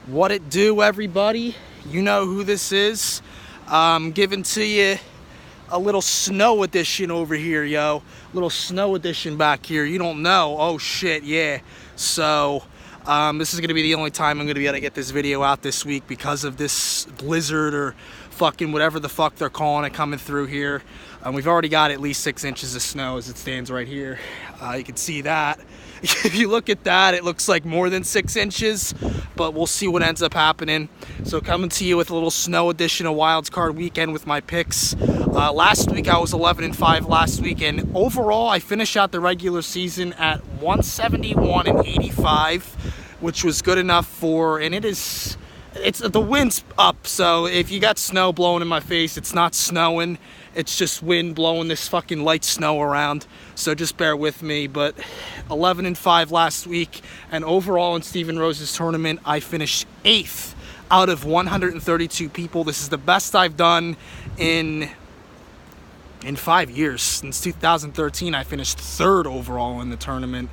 What it do, everybody? You know who this is. Giving to you a little snow edition over here, yo. Little snow edition back here. You don't know. Oh, shit, yeah. So, this is going to be the only time I'm going to be able to get this video out this week because of this blizzard or fucking whatever the fuck they're calling it coming through here. We've already got at least 6 inches of snow as it stands right here. You can see that. If you look at that, it looks like more than 6 inches, but we'll see what ends up happening. So coming to you with a little snow edition of Wildcard weekend with my picks. Last week I was 11-5 last week, and overall I finished out the regular season at 171-85, which was good enough for, and it's the wind's up, so if you got snow blowing in my face, it's not snowing. It's just wind blowing this fucking light snow around, so just bear with me. But 11-5 last week, and overall in Stephen Rose's tournament, I finished 8th out of 132 people. This is the best I've done in 5 years. Since 2013, I finished 3rd overall in the tournament.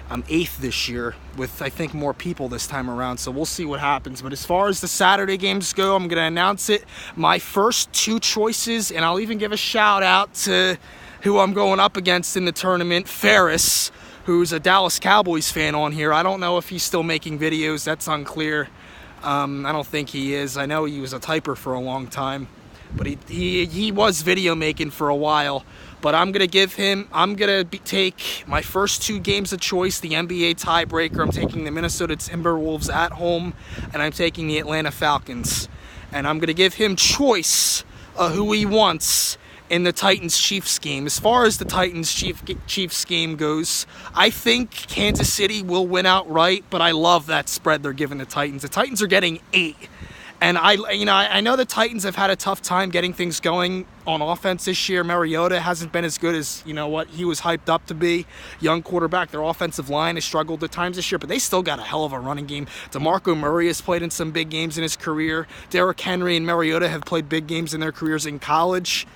I'm 8th this year with, I think, more people this time around, so we'll see what happens. But as far as the Saturday games go, I'm going to announce it. My first 2 choices, and I'll even give a shout out to who I'm going up against in the tournament, Ferris, who's a Dallas Cowboys fan on here. I don't know if he's still making videos. That's unclear. I don't think he is. I know he was a typer for a long time, but he was video making for a while. But I'm going to take my first 2 games of choice, the NBA tiebreaker. I'm taking the Minnesota Timberwolves at home, and I'm taking the Atlanta Falcons. And I'm going to give him choice of who he wants in the Titans-Chiefs game. As far as the Titans-Chiefs game goes, I think Kansas City will win outright, but I love that spread they're giving the Titans. The Titans are getting 8. And I know the Titans have had a tough time getting things going on offense this year. Mariota hasn't been as good as, what he was hyped up to be. Young quarterback. Their offensive line has struggled at times this year, but they still got a hell of a running game. DeMarco Murray has played in some big games in his career. Derrick Henry and Mariota have played big games in their careers in college.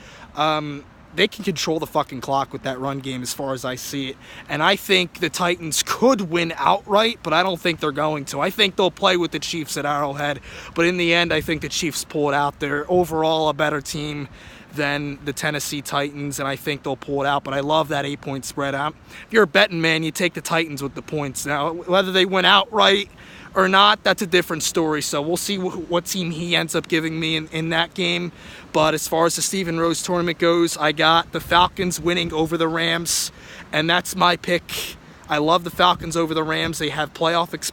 They can control the fucking clock with that run game as far as I see it. And I think the Titans could win outright, but I don't think they're going to. I think they'll play with the Chiefs at Arrowhead. But in the end, I think the Chiefs pull it out. They're overall a better team than the Tennessee Titans, and I think they'll pull it out. But I love that 8-point spread. If you're a betting man, you take the Titans with the points. Now, whether they win outright or not, that's a different story. So we'll see what team he ends up giving me in that game. But as far as the Stephen Rose tournament goes, I got the Falcons winning over the Rams, and that's my pick. I love the Falcons over the Rams. They have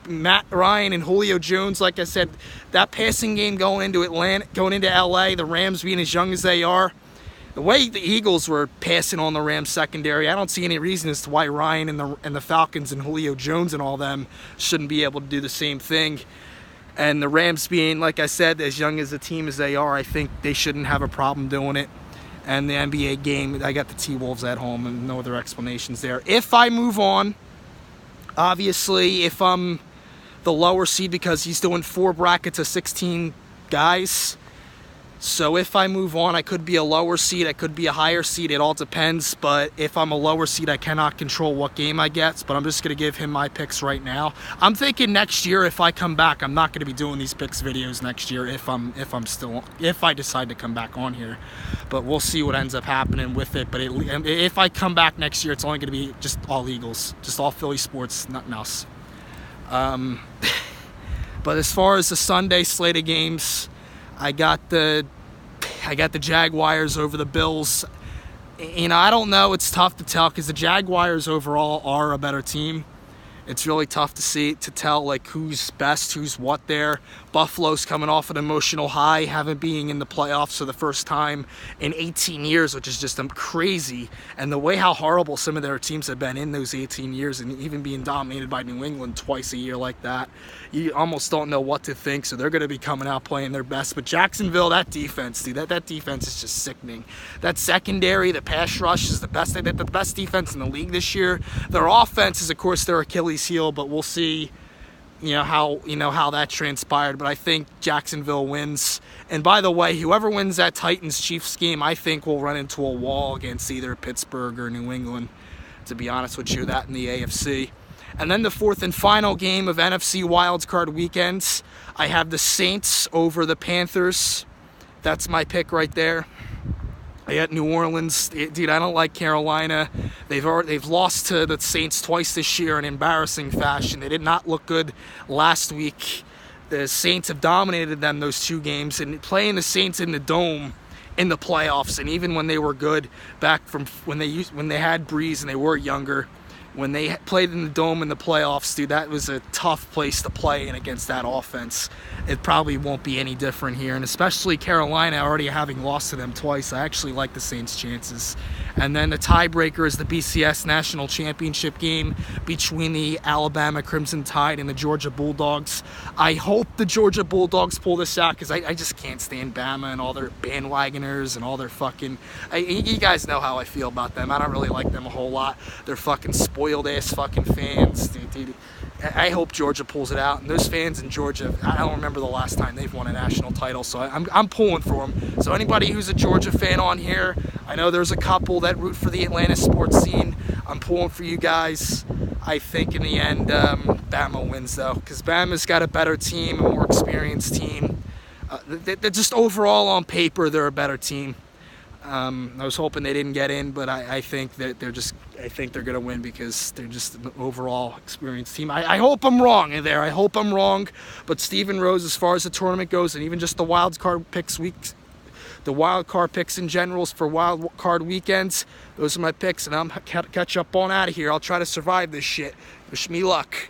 Matt Ryan and Julio Jones. Like I said, that passing game going into LA, the Rams being as young as they are, the way the Eagles were passing on the Rams secondary, I don't see any reason as to why Ryan and the Falcons and Julio Jones and all them shouldn't be able to do the same thing. And the Rams being, like I said, as young as a team as they are, I think they shouldn't have a problem doing it. And the NBA game, I got the T-Wolves at home, and no other explanations there. If I move on, obviously, if I'm the lower seed, because he's doing 4 brackets of 16 guys, so if I move on, I could be a lower seed, I could be a higher seed, it all depends. But if I'm a lower seed, I cannot control what game I get, but I'm just going to give him my picks right now. I'm thinking next year, if I come back, I'm not going to be doing these picks videos next year if I decide to come back on here. But we'll see what ends up happening with it. But if I come back next year, it's only going to be just all Eagles, just all Philly sports, nothing else. But as far as the Sunday slate of games, I got the Jaguars over the Bills. I don't know. It's tough to tell because the Jaguars overall are a better team. It's really tough to tell like who's best, who's what there. Buffalo's coming off an emotional high, having being in the playoffs for the first time in 18 years, which is just crazy. And the way how horrible some of their teams have been in those 18 years, and even being dominated by New England twice a year like that, you almost don't know what to think. So they're going to be coming out playing their best. But Jacksonville, that defense, dude, that defense is just sickening. That secondary, the pass rush is the best defense in the league this year. Their offense is, of course, their Achilles heel, but we'll see how that transpired. But I think Jacksonville wins. And by the way, whoever wins that Titans-Chiefs game, I think will run into a wall against either Pittsburgh or New England, to be honest with you, that in the AFC. And then the fourth and final game of NFC Wildcard weekends, I have the Saints over the Panthers. That's my pick right there. I got New Orleans. Dude, I don't like Carolina. They've lost to the Saints twice this year in embarrassing fashion. They did not look good last week. The Saints have dominated them those 2 games, and playing the Saints in the Dome in the playoffs, and even when they were good back from when they had Breeze and they were younger, when they played in the Dome in the playoffs, dude, that was a tough place to play in against that offense. It probably won't be any different here, and especially Carolina already having lost to them twice. I actually like the Saints' chances. And then the tiebreaker is the BCS National Championship game between the Alabama Crimson Tide and the Georgia Bulldogs. I hope the Georgia Bulldogs pull this out, because I just can't stand Bama and all their bandwagoners and all their fucking... you guys know how I feel about them. I don't really like them a whole lot. They're fucking spoiled-ass fucking fans. Dude, I hope Georgia pulls it out. And those fans in Georgia, I don't remember the last time they've won a national title, so I'm pulling for them. So anybody who's a Georgia fan on here, I know there's a couple that root for the Atlanta sports scene. I'm pulling for you guys. I think in the end, Bama wins, though, because Bama's got a better team, a more experienced team. They're just overall on paper, they're a better team. I was hoping they didn't get in, but I think that I think they're going to win because they're just an overall experienced team. I hope I'm wrong there. I hope I'm wrong. But Stephen Rose, as far as the tournament goes, and even just the wild card picks the wild card picks in general for wild card weekends, those are my picks, and I'm catch up on out of here. I'll try to survive this shit. Wish me luck.